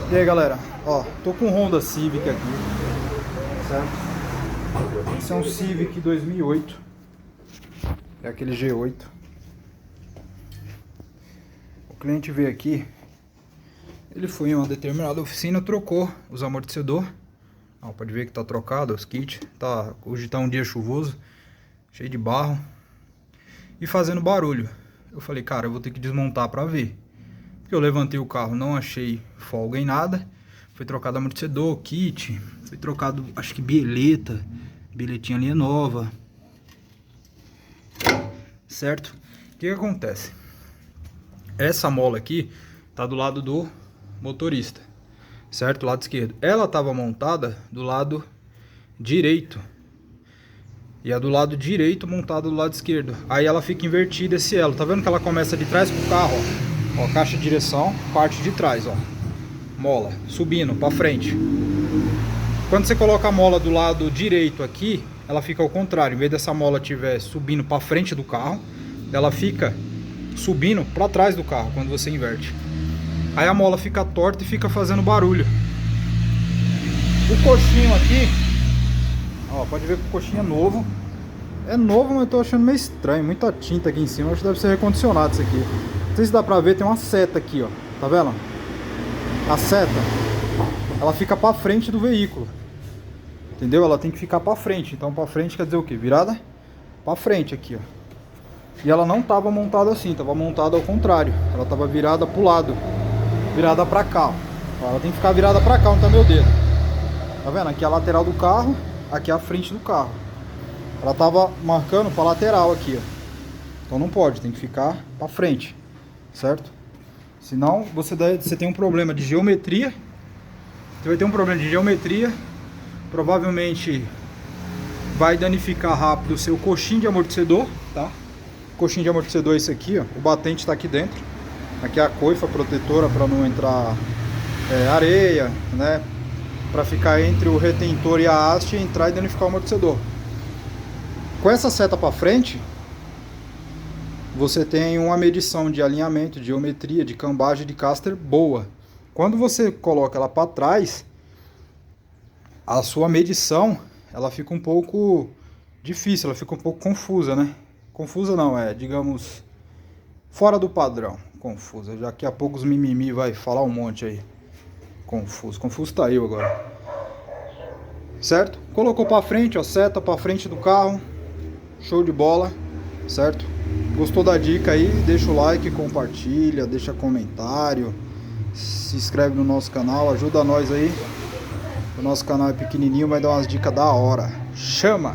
E aí galera, ó, tô com um Honda Civic aqui, certo? Esse é um Civic 2008, é aquele G8. O cliente veio aqui, ele foi em uma determinada oficina, trocou os amortecedores. Ó, pode ver que tá trocado os kits, hoje tá um dia chuvoso, cheio de barro e fazendo barulho. Eu falei, cara, eu vou ter que desmontar pra ver. Porque eu levantei o carro, não achei folga em nada. Foi trocado amortecedor, kit, foi trocado, acho que biletinha ali é nova. Certo? O que acontece? Essa mola aqui tá do lado do motorista, certo? Lado esquerdo. Ela tava montada do lado direito. E a do lado direito montada do lado esquerdo. Aí ela fica invertida esse elo. Tá vendo que ela começa de trás pro carro, ó? Ó, caixa de direção, parte de trás, ó. Mola, subindo pra frente. Quando você coloca a mola do lado direito aqui, ela fica ao contrário. Em vez dessa mola estiver subindo pra frente do carro, ela fica subindo pra trás do carro, quando você inverte. Aí a mola fica torta e fica fazendo barulho. O coxinho aqui, ó, pode ver que o coxinho é novo. É novo, mas eu tô achando meio estranho. Muita tinta aqui em cima, acho que deve ser recondicionado isso aqui. Não sei se dá pra ver, tem uma seta aqui, ó. Tá vendo? A seta, ela fica pra frente do veículo. Entendeu? Ela tem que ficar pra frente. Então pra frente quer dizer o quê? Virada pra frente aqui, ó. E ela não tava montada assim, tava montada ao contrário. Ela tava virada pro lado, virada pra cá, ó. Ela tem que ficar virada pra cá, onde tá meu dedo. Tá vendo? Aqui é a lateral do carro, aqui é a frente do carro. Ela tava marcando pra lateral aqui, ó. Então não pode, tem que ficar pra frente, certo? Senão você tem um problema de geometria. Você vai ter um problema de geometria. Provavelmente vai danificar rápido o seu coxinho de amortecedor, tá? Coxinho de amortecedor é esse aqui, ó. O batente está aqui dentro. Aqui é a coifa protetora para não entrar areia, né? Para ficar entre o retentor e a haste, entrar e danificar o amortecedor. Com essa seta para frente, você tem uma medição de alinhamento, de geometria, de cambagem de caster boa. Quando você coloca ela para trás, a sua medição, ela fica um pouco difícil, ela fica um pouco confusa, né? Confusa não, digamos, fora do padrão. Confusa, já que a pouco os mimimi vai falar um monte aí. Confuso tá eu agora. Certo? Colocou para frente, ó, seta para frente do carro. Show de bola, certo? Gostou da dica aí? Deixa o like, compartilha, deixa comentário, se inscreve no nosso canal, ajuda nós aí. O nosso canal é pequenininho, mas dá umas dicas da hora. Chama!